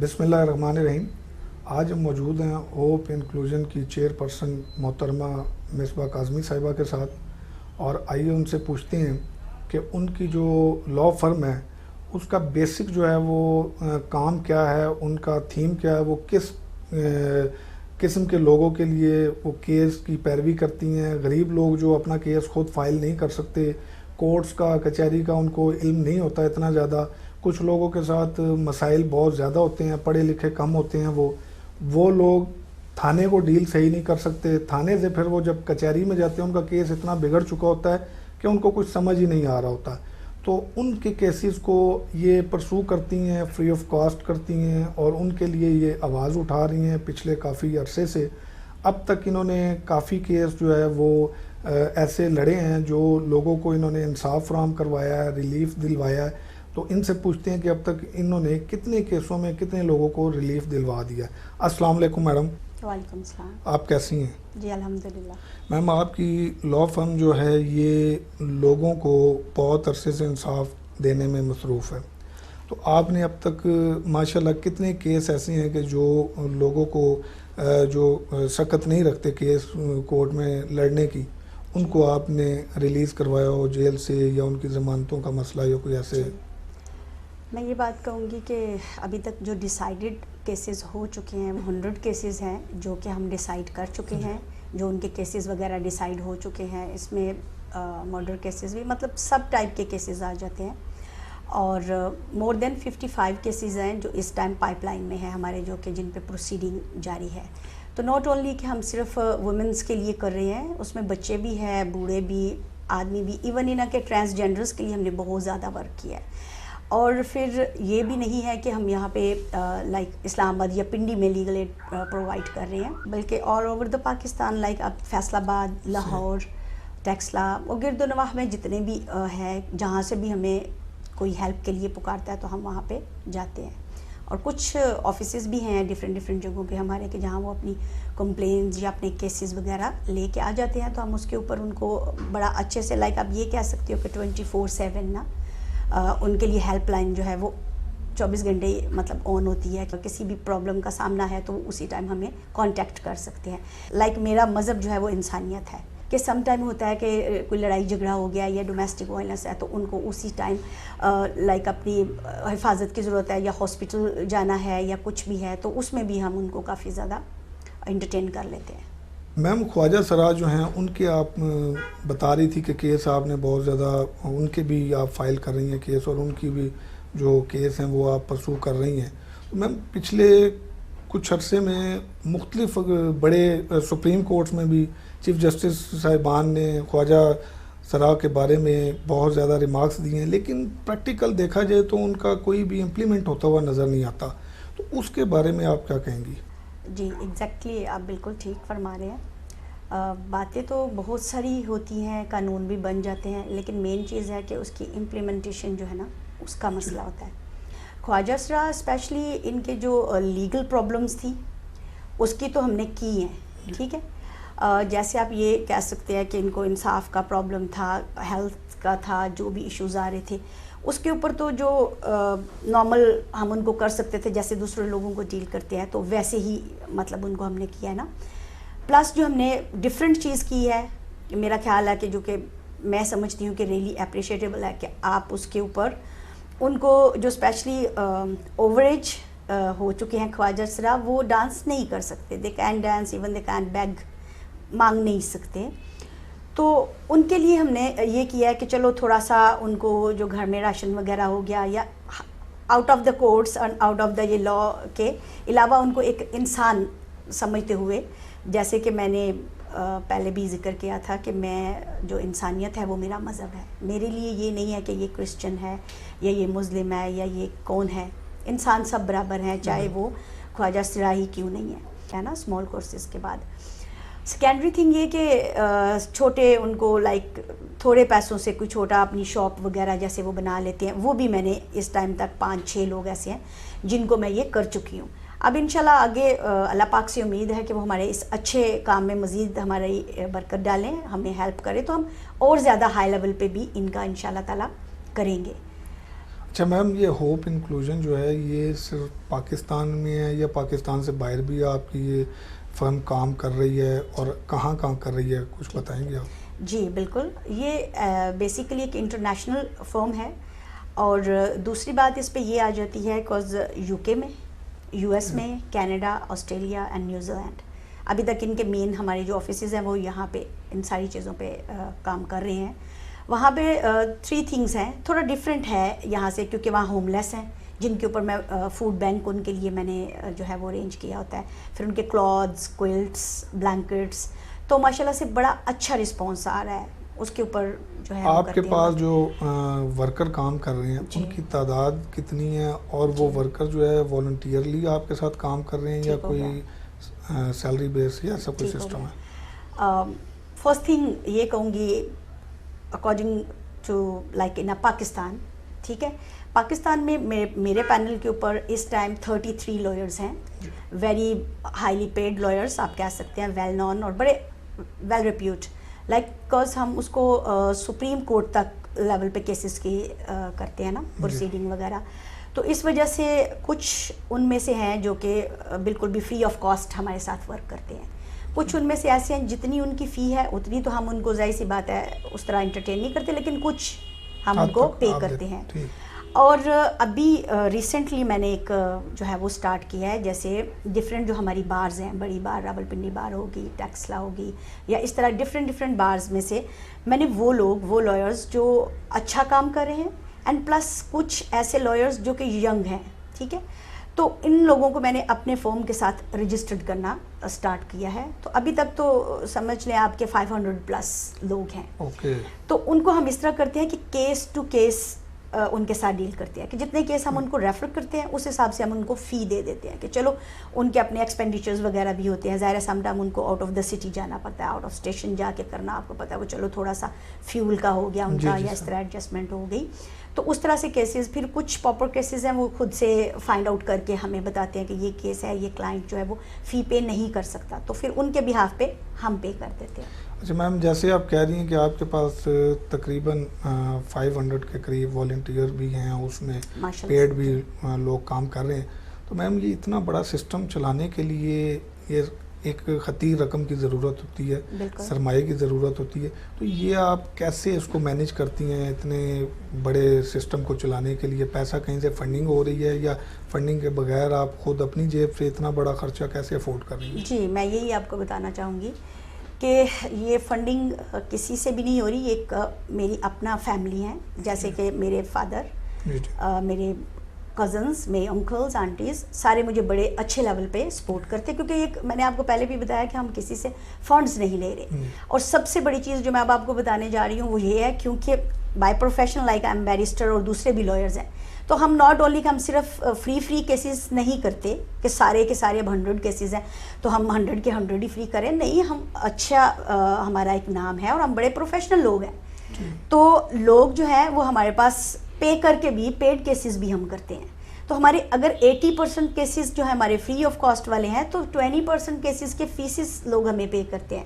بسم اللہ الرحمن الرحیم. آج ہم موجود ہیں ہوپ انکلوژن کی چیئرپرسن محترمہ مصباح کاظمی صاحبہ کے ساتھ، اور آئیے ان سے پوچھتے ہیں کہ ان کی جو لا فرم ہے اس کا بیسک جو ہے وہ کام کیا ہے، ان کا تھیم کیا ہے، وہ کس قسم کے لوگوں کے لیے وہ کیس کی پیروی کرتی ہیں. غریب لوگ جو اپنا کیس خود فائل نہیں کر سکتے، کورٹس کا کچہری کا ان کو علم نہیں ہوتا اتنا زیادہ، کچھ لوگوں کے ساتھ مسائل بہت زیادہ ہوتے ہیں، پڑھے لکھے کم ہوتے ہیں، وہ لوگ تھانے کو ڈیل صحیح نہیں کر سکتے، تھانے سے پھر وہ جب کچہری میں جاتے ہیں ان کا کیس اتنا بگڑ چکا ہوتا ہے کہ ان کو کچھ سمجھ ہی نہیں آ رہا ہوتا. تو ان کے کیسز کو یہ پرسو کرتی ہیں، فری آف کاسٹ کرتی ہیں، اور ان کے لیے یہ آواز اٹھا رہی ہیں پچھلے کافی عرصے سے. اب تک انہوں نے کافی کیس جو ہے وہ ایسے لڑے ہیں جو لوگوں کو انہوں نے انصاف فراہم کروایا ہے، ریلیف دلوایا ہے. تو ان سے پوچھتے ہیں کہ اب تک انہوں نے کتنے کیسوں میں کتنے لوگوں کو ریلیف دلوا دیا ہے. السلام علیکم میڈم. وعلیکم السلام. آپ کیسی ہیں؟ جی الحمدللہ. میم آپ کی لا فرم جو ہے یہ لوگوں کو بہت عرصے سے انصاف دینے میں مصروف ہے. تو آپ نے اب تک ماشاءاللہ کتنے کیس ایسے ہیں کہ جو لوگوں کو جو سخت نہیں رکھتے کیس کورٹ میں لڑنے کی، ان کو آپ نے ریلیز کروایا ہو جیل سے، یا ان کی ضمانتوں کا مسئلہ یا کوئی ایسے؟ میں یہ بات کہوں گی کہ ابھی تک جو ڈیسائیڈڈ کیسز ہو چکے ہیں 100 کیسز ہیں جو کہ ہم ڈیسائیڈ کر چکے ہیں، جو ان کے کیسز وغیرہ ڈیسائیڈ ہو چکے ہیں. اس میں مرڈر کیسز بھی مطلب سب ٹائپ کے کیسز آ جاتے ہیں، اور مور دین 55 کیسز ہیں جو اس ٹائم پائپ لائن میں ہیں ہمارے، جو کہ جن پہ پروسیڈنگ جاری ہے. تو ناٹ اونلی کہ ہم صرف وومنس کے لیے کر رہے ہیں، اس میں بچے بھی ہیں، بوڑھے بھی، آدمی بھی، ایون ان کے ٹرانسجینڈرز کے لیے ہم نے بہت زیادہ ورک کیا ہے. اور پھر یہ بھی نہیں ہے کہ ہم یہاں پہ لائک اسلام آباد یا پنڈی میں لیگل ایڈ پرووائڈ کر رہے ہیں، بلکہ all over the Pakistan, like اب فیصل آباد، لاہور، ٹیکسلا اور گرد و نواح میں جتنے بھی ہے، جہاں سے بھی ہمیں کوئی ہیلپ کے لیے پکارتا ہے تو ہم وہاں پہ جاتے ہیں. اور کچھ آفیسز بھی ہیں ڈفرینٹ جگہوں پہ ہمارے، کہ جہاں وہ اپنی کمپلینز یا اپنے کیسز وغیرہ لے کے آ جاتے ہیں، تو ہم اس کے اوپر ان کو بڑا اچھے سے، لائک آپ یہ کہہ سکتے ہو کہ 24/7 نا ان کے لیے ہیلپ لائن جو ہے وہ 24 گھنٹے مطلب آن ہوتی ہے. کسی بھی پرابلم کا سامنا ہے تو اسی ٹائم ہمیں کانٹیکٹ کر سکتے ہیں. لائک میرا مذہب جو ہے وہ انسانیت ہے، کہ سم ٹائم ہوتا ہے کہ کوئی لڑائی جھگڑا ہو گیا یا ڈومیسٹک وائلنس ہے، تو ان کو اسی ٹائم لائک اپنی حفاظت کی ضرورت ہے، یا ہاسپٹل جانا ہے یا کچھ بھی ہے، تو اس میں بھی ہم ان کو کافی زیادہ انٹرٹین کر لیتے ہیں. میم خواجہ سرا جو ہیں ان کے آپ بتا رہی تھی کہ کیس آپ نے بہت زیادہ ان کے بھی آپ فائل کر رہی ہیں کیس، اور ان کی بھی جو کیس ہیں وہ آپ پرسو کر رہی ہیں. میم پچھلے کچھ عرصے میں مختلف بڑے سپریم کورٹس میں بھی چیف جسٹس صاحبان نے خواجہ سرا کے بارے میں بہت زیادہ ریمارکس دیے ہیں، لیکن پریکٹیکل دیکھا جائے تو ان کا کوئی بھی امپلیمنٹ ہوتا ہوا نظر نہیں آتا. تو اس کے بارے میں آپ کیا کہیں گی؟ جی ایگزیکٹلی آپ بالکل ٹھیک فرما رہے ہیں. باتیں تو بہت ساری ہوتی ہیں، قانون بھی بن جاتے ہیں، لیکن مین چیز ہے کہ اس کی امپلیمنٹیشن جو ہے نا اس کا مسئلہ ہوتا ہے. خواجہ سرا اسپیشلی ان کے جو لیگل پرابلمس تھی اس کی تو ہم نے کی ہیں، ٹھیک ہے. جیسے آپ یہ کہہ سکتے ہیں کہ ان کو انصاف کا پرابلم تھا، ہیلتھ کا تھا، جو بھی ایشوز آ رہے تھے اس کے اوپر تو جو نارمل ہم ان کو کر سکتے تھے جیسے دوسرے لوگوں کو ڈیل کرتے ہیں، تو ویسے ہی مطلب ان کو ہم نے کیا ہے نا. پلس جو ہم نے ڈفرینٹ چیز کی ہے، میرا خیال ہے کہ جو کہ میں سمجھتی ہوں کہ ریئلی اپریشیٹیبل ہے، کہ آپ اس کے اوپر ان کو جو اسپیشلی اوور ایج ہو چکے ہیں خواجہ سرا، وہ ڈانس نہیں کر سکتے، they can dance, even they can beg, مانگ نہیں سکتے. تو ان کے لیے ہم نے یہ کیا ہے کہ چلو تھوڑا سا ان کو جو گھر میں راشن وغیرہ ہو گیا، یا آؤٹ آف دا کورٹس اور آؤٹ آف دا یہ لا کے علاوہ ان کو ایک انسان سمجھتے ہوئے، جیسے کہ میں نے پہلے بھی ذکر کیا تھا کہ میں جو انسانیت ہے وہ میرا مذہب ہے. میرے لیے یہ نہیں ہے کہ یہ کرسچن ہے یا یہ مسلم ہے یا یہ کون ہے، انسان سب برابر ہیں، چاہے وہ خواجہ سرا ہی کیوں نہیں ہے نا. اسمال کورسز کے بعد سیکنڈری تھنگ یہ کہ چھوٹے ان کو لائک تھوڑے پیسوں سے کوئی چھوٹا اپنی شاپ وغیرہ جیسے وہ بنا لیتے ہیں، وہ بھی میں نے اس ٹائم تک 5-6 لوگ ایسے ہیں جن کو میں یہ کر چکی ہوں. اب انشاءاللہ آگے اللہ پاک سے امید ہے کہ وہ ہمارے اس اچھے کام میں مزید ہماری برکت ڈالیں، ہمیں ہیلپ کرے، تو ہم اور زیادہ ہائی لیول پہ بھی ان کا انشاءاللہ تعالیٰ کریں گے. اچھا میم، یہ ہوپ انکلوژن جو ہے یہ صرف پاکستان میں ہے یا پاکستان سے باہر بھی آپ کی یہ فرم کام کر رہی ہے، اور کہاں کام کر رہی ہے، کچھ بتائیں گے آپ؟ جی بالکل، یہ بیسیکلی ایک انٹرنیشنل فرم ہے، اور دوسری بات اس پہ یہ آ جاتی ہے بیکاز یو کے میں، یو ایس میں، Canada, Australia and New Zealand, ابھی تک ان کے مین ہمارے جو آفیسز ہیں وہ یہاں پہ ان ساری چیزوں پہ کام کر رہے ہیں. وہاں پہ 3 تھنگس ہیں، تھوڑا ڈفرینٹ ہے یہاں سے، کیونکہ وہاں ہوم لیس ہیں جن کے اوپر میں فوڈ بینک ان کے لیے میں نے جو ہے وہ ارینج کیا ہوتا ہے، پھر ان کے کلاتھس، کوئلٹس، بلینکٹس، تو ماشاءاللہ سے بڑا اچھا رسپانس آ رہا ہے اس کے اوپر جو ہے. آپ کے پاس جو ورکر کام کر رہے ہیں ان کی تعداد کتنی ہے، اور وہ ورکر جو ہے والنٹیئرلی آپ کے ساتھ کام کر رہے ہیں یا کوئی سیلری بیس یا ایسا کوئی سسٹم ہے؟ فرسٹ تھنگ یہ کہوں گی اکارڈنگ ٹو لائک ان پاکستان، ٹھیک ہے، پاکستان میں میرے پینل کے اوپر اس ٹائم 33 لائرز ہیں، ویری ہائیلی پیڈ لائرز آپ کہہ سکتے ہیں، ویل نون اور بڑے ویل ریپیوٹ، لائک بیکاز ہم اس کو سپریم کورٹ تک لیول پہ کیسز کی کرتے ہیں نا، پروسیڈنگ وغیرہ، تو اس وجہ سے کچھ ان میں سے ہیں جو کہ بالکل بھی فری آف کاسٹ ہمارے ساتھ ورک کرتے ہیں، کچھ ان میں سے ایسے ہیں جتنی ان کی فی ہے اتنی تو ہم ان کو ظاہر سی بات ہے اس طرح انٹرٹین نہیں کرتے، لیکن کچھ ہم ان کو پے کرتے ہیں. اور ابھی ریسنٹلی میں نے ایک جو ہے وہ سٹارٹ کیا ہے، جیسے ڈفرینٹ جو ہماری بارز ہیں، بڑی بار راولپنڈی بار ہوگی، ٹیکسلا ہوگی، یا اس طرح ڈفرینٹ بارز میں سے میں نے وہ لائرز جو اچھا کام کر رہے ہیں، اینڈ پلس کچھ ایسے لائرز جو کہ ینگ ہیں، ٹھیک ہے، تو ان لوگوں کو میں نے اپنے فرم کے ساتھ رجسٹرڈ کرنا سٹارٹ کیا ہے. تو ابھی تک تو سمجھ لیں آپ کے 500+ لوگ ہیں. تو ان کو ہم اس طرح کرتے ہیں کہ کیس ٹو کیس ان کے ساتھ ڈیل کرتے ہیں، کہ جتنے کیس ہم ان کو ریفر کرتے ہیں اس حساب سے ہم ان کو فی دے دیتے ہیں، کہ چلو ان کے اپنے ایکسپینڈیچرز وغیرہ بھی ہوتے ہیں، ظاہر ہے سم ٹائم ان کو آؤٹ آف دا سٹی جانا پڑتا ہے، آؤٹ آف اسٹیشن جا کے کرنا، آپ کو پتا ہے وہ چلو تھوڑا سا فیول کا ہو گیا ان کا، یا اس طرح ایڈجسٹمنٹ ہو گئی. تو اس طرح سے کیسز، پھر کچھ پراپر کیسز ہیں وہ خود سے فائنڈ آؤٹ کر کے ہمیں بتاتے ہیں کہ یہ کیس ہے، یہ کلائنٹ جو ہے وہ فی پے نہیں کر سکتا، تو پھر ان کے بہاف پہ ہم پے کر دیتے ہیں. اچھا میم، جیسے آپ کہہ رہی ہیں کہ آپ کے پاس تقریباً 500 کے قریب والنٹیئر بھی ہیں، اس میں پیڈ بھی لوگ کام کر رہے ہیں، تو میم یہ اتنا بڑا سسٹم چلانے کے لیے یہ ایک خطیر رقم کی ضرورت ہوتی ہے، سرمایہ کی ضرورت ہوتی ہے، تو یہ آپ کیسے اس کو مینیج کرتی ہیں اتنے بڑے سسٹم کو چلانے کے لیے؟ پیسہ کہیں سے فنڈنگ ہو رہی ہے یا فنڈنگ کے بغیر آپ خود اپنی جیب سے اتنا بڑا خرچہ کیسے افورڈ کر رہی ہیں؟ جی میں یہی آپ کو بتانا چاہوں گی کہ یہ فنڈنگ کسی سے بھی نہیں ہو رہی، ایک میری اپنا فیملی ہے، جیسے کہ میرے فادر، میرے کزنس، میرے انکلز، آنٹیز، سارے مجھے بڑے اچھے لیول پہ سپورٹ کرتے ہیں، کیونکہ ایک میں نے آپ کو پہلے بھی بتایا کہ ہم کسی سے فنڈز نہیں لے رہے. اور سب سے بڑی چیز جو میں اب آپ کو بتانے جا رہی ہوں وہ یہ ہے، کیونکہ by profession like I am barrister اور دوسرے بھی لائرز ہیں، تو ہم ناٹ اونلی کہ ہم صرف فری کیسز نہیں کرتے کہ سارے کے سارے اب 100 کیسز ہیں تو ہم 100 کے 100 ہی فری کریں، نہیں، ہم اچھا ہمارا ایک نام ہے اور ہم بڑے پروفیشنل لوگ ہیں، تو لوگ جو ہیں وہ ہمارے پاس پے کر کے بھی پیڈ کیسز بھی ہم کرتے ہیں. تو ہمارے اگر 80% کیسز جو ہے ہمارے فری آف کاسٹ والے ہیں، تو 20% کیسز کے فیسز لوگ ہمیں پے کرتے ہیں.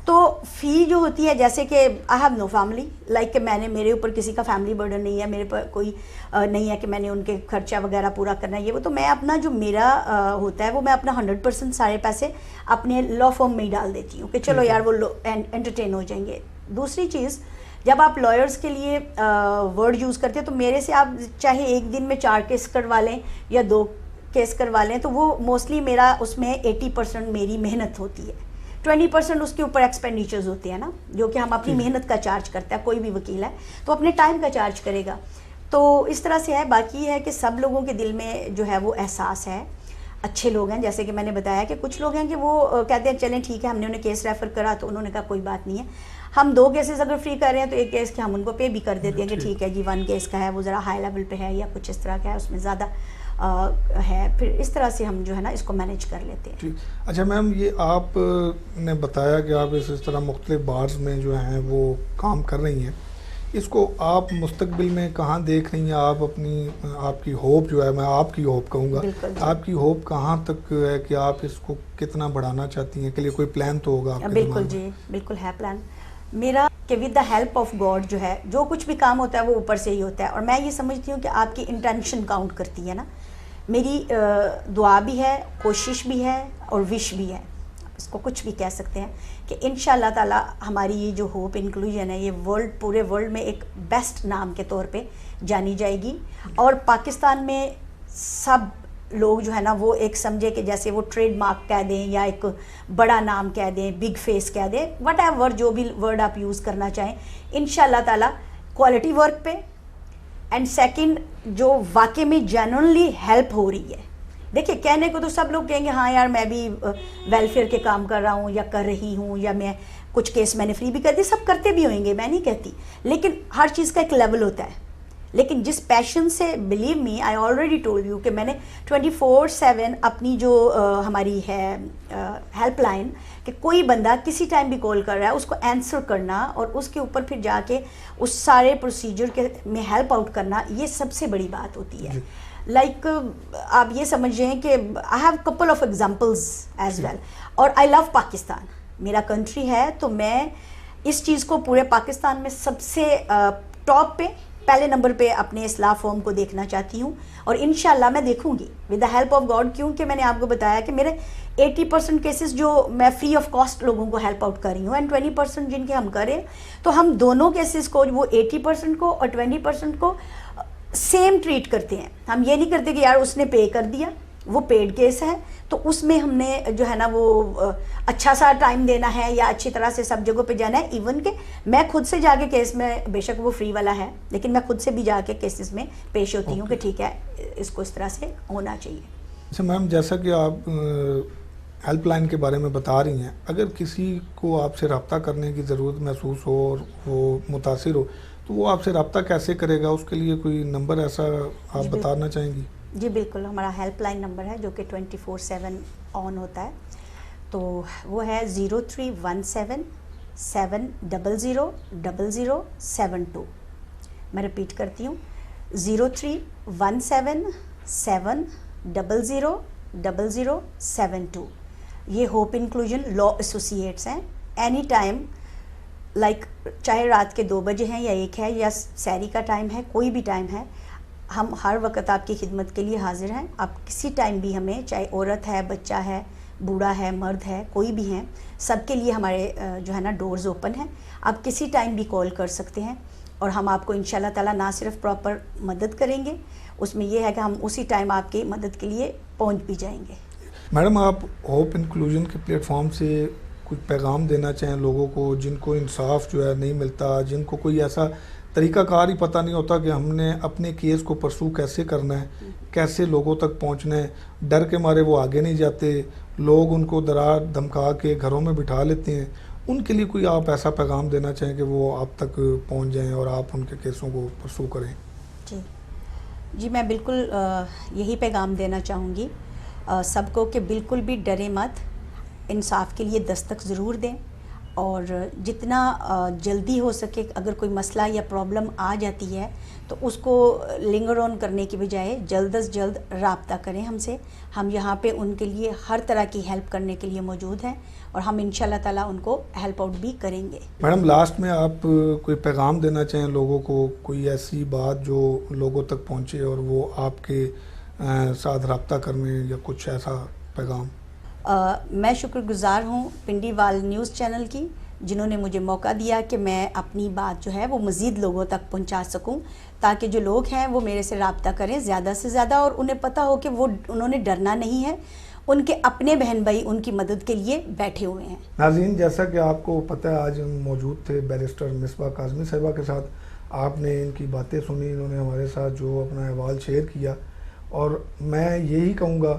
تو فی جو ہوتی ہے، جیسے کہ I have no family, like کہ میرے اوپر کسی کا فیملی برڈن نہیں ہے، میرے پر کوئی نہیں ہے کہ میں نے ان کے خرچہ وغیرہ پورا کرنا ہے، یہ وہ، تو میں اپنا جو میرا ہوتا ہے وہ میں اپنا 100% سارے پیسے اپنے لا فرم میں ہی ڈال دیتی ہوں کہ چلو یار وہ انٹرٹین ہو جائیں گے. دوسری چیز، جب آپ لائرز کے لیے ورڈ یوز کرتے ہیں تو میرے سے آپ چاہے ایک دن میں 4 کیس کروا لیں یا 2 کیس کروا لیں، تو وہ موسٹلی میرا اس میں 80% میری محنت ہوتی ہے، 20% اس کے اوپر ایکسپینڈیچرز ہوتے ہیں نا، جو کہ ہم اپنی محنت کا چارج کرتا ہے. کوئی بھی وکیل ہے تو اپنے ٹائم کا چارج کرے گا. تو اس طرح سے ہے. باقی ہے کہ سب لوگوں کے دل میں جو ہے وہ احساس ہے، اچھے لوگ ہیں، جیسے کہ میں نے بتایا کہ کچھ لوگ ہیں کہ وہ کہتے ہیں چلیں ٹھیک ہے، ہم نے انہیں کیس ریفر کرا تو انہوں نے کہا کوئی بات نہیں ہے، ہم 2 کیسز اگر فری کر رہے ہیں تو 1 کیس کے ہم ان کو پے بھی کر دیتے ہیں کہ ٹھیک ہے جی 1 کیس کا ہے وہ ذرا ہائی لیول پہ ہے یا کچھ اس طرح کا ہے، اس میں زیادہ ہے، پھر اس طرح سے ہم جو ہے نا اس کو مینیج کر لیتے ہیں. اچھا میم، یہ آپ نے بتایا کہ آپ اس طرح مختلف بارز میں جو ہیں وہ کام کر رہی ہیں، اس کو آپ مستقبل میں کہاں دیکھ رہی ہیں؟ آپ کی ہوپ جو ہے، میں آپ کی ہوپ کہوں گا، آپ کی ہوپ کہاں تک ہے کہ آپ اس کو کتنا بڑھانا چاہتی ہیں؟ کہ لیے کوئی پلان تو ہوگا آپ کے؟ بالکل جی، بالکل ہے پلان. میرا کہ with the help of God جو ہے جو کچھ بھی کام ہوتا ہے وہ اوپر سے ہی ہوتا ہے، اور میں یہ سمجھتی ہوں کہ آپ کی انٹینشن کاؤنٹ کرتی ہے نا. میری دعا بھی ہے، کوشش بھی ہے اور وش بھی ہے، اس کو کچھ بھی کہہ سکتے ہیں کہ انشاءاللہ تعالی ہماری یہ جو ہوپ انکلوژن ہے یہ پورے ورلڈ میں ایک بیسٹ نام کے طور پہ جانی جائے گی. اور پاکستان میں سب لوگ جو ہے نا وہ ایک سمجھے کہ جیسے وہ ٹریڈ مارک کہہ دیں یا ایک بڑا نام کہہ دیں، بگ فیس کہہ دیں، وٹ ایور جو بھی ورڈ آپ یوز کرنا چاہیں، انشاءاللہ تعالی کوالٹی ورک پہ. اینڈ سیکنڈ جو واقعی میں جینوئنلی ہیلپ ہو رہی ہے. دیکھیں کہنے کو تو سب لوگ کہیں گے ہاں یار میں بھی ویلفیئر کے کام کر رہا ہوں یا کر رہی ہوں، یا میں کچھ کیس میں نے فری بھی کر دی، سب کرتے بھی ہوئیں گے، میں نہیں کہتی، لیکن ہر چیز کا ایک لیول ہوتا ہے. لیکن جس پیشن سے، believe me I already told you کہ میں نے 24/7 اپنی جو ہماری ہے ہیلپ لائن، کہ کوئی بندہ کسی ٹائم بھی کال کر رہا ہے اس کو آنسر کرنا اور اس کے اوپر پھر جا کے اس سارے پروسیجر کے میں ہیلپ آؤٹ کرنا، یہ سب سے بڑی بات ہوتی ہے. لائک آپ یہ سمجھ رہے ہیں کہ I have couple of examples as well. اور آئی لو پاکستان، میرا کنٹری ہے، تو میں اس چیز کو پورے پاکستان میں سب سے ٹاپ پہ پہلے نمبر پہ اپنے اصلاح فارم کو دیکھنا چاہتی ہوں. اور انشاءاللہ میں دیکھوں گی with the help of God, کیونکہ میں نے آپ کو بتایا کہ میرے 80% کیسز جو میں فری آف کاسٹ لوگوں کو ہیلپ آؤٹ کر رہی ہوں، اینڈ 20% جن کے ہم کریں، تو ہم دونوں کیسز کو، وہ 80% کو اور 20% کو سیم ٹریٹ کرتے ہیں. ہم یہ نہیں کرتے کہ یار اس نے پے کر دیا، وہ پیڈ کیس ہے تو اس میں ہم نے جو ہے نا وہ اچھا سا ٹائم دینا ہے یا اچھی طرح سے سب جگہوں پہ جانا ہے. ایون کہ میں خود سے جا کے کیس میں، بے شک وہ فری والا ہے، لیکن میں خود سے بھی جا کے کیسز میں پیش ہوتی ہوں کہ ٹھیک ہے اس کو اس طرح سے ہونا چاہیے. اچھا میم، جیسا کہ آپ ہیلپ لائن کے بارے میں بتا رہی ہیں، اگر کسی کو آپ سے رابطہ کرنے کی ضرورت محسوس ہو اور وہ متاثر ہو تو وہ آپ سے رابطہ کیسے کرے گا؟ اس کے لیے کوئی نمبر ایسا آپ بتانا چاہیں گی؟ جی بالکل، ہمارا ہیلپ لائن نمبر ہے جو کہ 24/7 آن ہوتا ہے، تو وہ ہے 0317 700 0072. میں رپیٹ کرتی ہوں، 0317 700 0072. یہ ہوپ انکلوژن لا ایسوسیٹس ہیں. اینی ٹائم، لائک چاہے رات کے 2 بجے ہیں یا 1 ہے یا سحری کا ٹائم ہے، کوئی بھی ٹائم ہے، ہم ہر وقت آپ کی خدمت کے لیے حاضر ہیں. آپ کسی ٹائم بھی ہمیں، چاہے عورت ہے، بچہ ہے، بوڑھا ہے، مرد ہے، کوئی بھی ہیں، سب کے لیے ہمارے جو ہے نا ڈورز اوپن ہیں. آپ کسی ٹائم بھی کال کر سکتے ہیں اور ہم آپ کو انشاءاللہ تعالیٰ نہ صرف پراپر مدد کریں گے، اس میں یہ ہے کہ ہم اسی ٹائم آپ کی مدد کے لیے پہنچ بھی جائیں گے. میڈم، آپ ہوپ انکلوژن کے پلیٹ فارم سے کچھ پیغام دینا چاہیں لوگوں کو جن کو انصاف جو ہے نہیں ملتا، جن کو کوئی ایسا طریقہ کار ہی پتہ نہیں ہوتا کہ ہم نے اپنے کیس کو پرسو کیسے کرنا ہے، کیسے لوگوں تک پہنچنا ہے، ڈر کے مارے وہ آگے نہیں جاتے، لوگ ان کو ڈرا دھمکا کے گھروں میں بٹھا لیتے ہیں، ان کے لیے کوئی آپ ایسا پیغام دینا چاہیں کہ وہ آپ تک پہنچ جائیں اور آپ ان کے کیسوں کو پرسو کریں؟ جی میں بالکل یہی پیغام دینا چاہوں گی سب کو کہ بالکل بھی ڈرے مت، انصاف کے لیے دستک ضرور دیں، اور جتنا جلدی ہو سکے اگر کوئی مسئلہ یا پرابلم آ جاتی ہے تو اس کو لنگر آن کرنے کی بجائے جلد از جلد رابطہ کریں ہم سے. ہم یہاں پہ ان کے لیے ہر طرح کی ہیلپ کرنے کے لیے موجود ہیں اور ہم انشاءاللہ تعالیٰ ان کو ہیلپ آؤٹ بھی کریں گے. میڈم، لاسٹ میں آپ کوئی پیغام دینا چاہیں لوگوں کو، کوئی ایسی بات جو لوگوں تک پہنچے اور وہ آپ کے ساتھ رابطہ کرنے، یا کچھ ایسا پیغام؟ میں شکر گزار ہوں پنڈی وال نیوز چینل کی، جنہوں نے مجھے موقع دیا کہ میں اپنی بات جو ہے وہ مزید لوگوں تک پہنچا سکوں، تاکہ جو لوگ ہیں وہ میرے سے رابطہ کریں زیادہ سے زیادہ، اور انہیں پتہ ہو کہ انہوں نے ڈرنا نہیں ہے، ان کے اپنے بہن بھائی ان کی مدد کے لیے بیٹھے ہوئے ہیں. ناظرین، جیسا کہ آپ کو پتہ ہے آج ہم موجود تھے بیرسٹر مصباح کاظمی صاحبہ کے ساتھ. آپ نے ان کی باتیں سنی، انہوں نے ہمارے ساتھ جو اپنا احوال شیئر کیا، اور میں یہی کہوں گا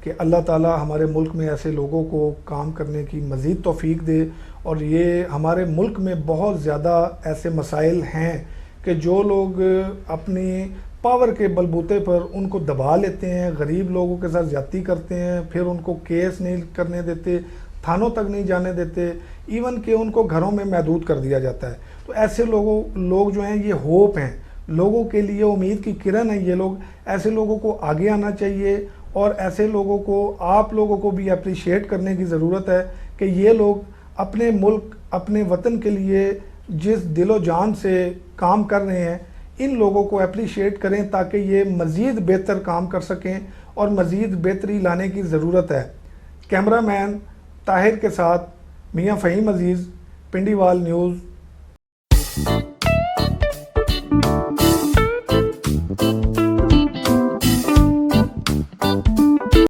کہ اللہ تعالی ہمارے ملک میں ایسے لوگوں کو کام کرنے کی مزید توفیق دے. اور یہ ہمارے ملک میں بہت زیادہ ایسے مسائل ہیں کہ جو لوگ اپنی پاور کے بلبوتے پر ان کو دبا لیتے ہیں، غریب لوگوں کے ساتھ زیادتی کرتے ہیں، پھر ان کو کیس نہیں کرنے دیتے، تھانوں تک نہیں جانے دیتے، ایون کہ ان کو گھروں میں محدود کر دیا جاتا ہے. تو ایسے لوگ جو ہیں یہ ہوپ ہیں، لوگوں کے لیے امید کی کرن ہے. یہ لوگ، ایسے لوگوں کو آگے آنا چاہیے، اور ایسے لوگوں کو، آپ لوگوں کو بھی اپریشیٹ کرنے کی ضرورت ہے کہ یہ لوگ اپنے ملک، اپنے وطن کے لیے جس دل و جان سے کام کر رہے ہیں ان لوگوں کو اپریشیٹ کریں تاکہ یہ مزید بہتر کام کر سکیں اور مزید بہتری لانے کی ضرورت ہے۔ کیمرہ مین طاہر کے ساتھ میاں فہیم عزیز، پنڈی وال نیوز۔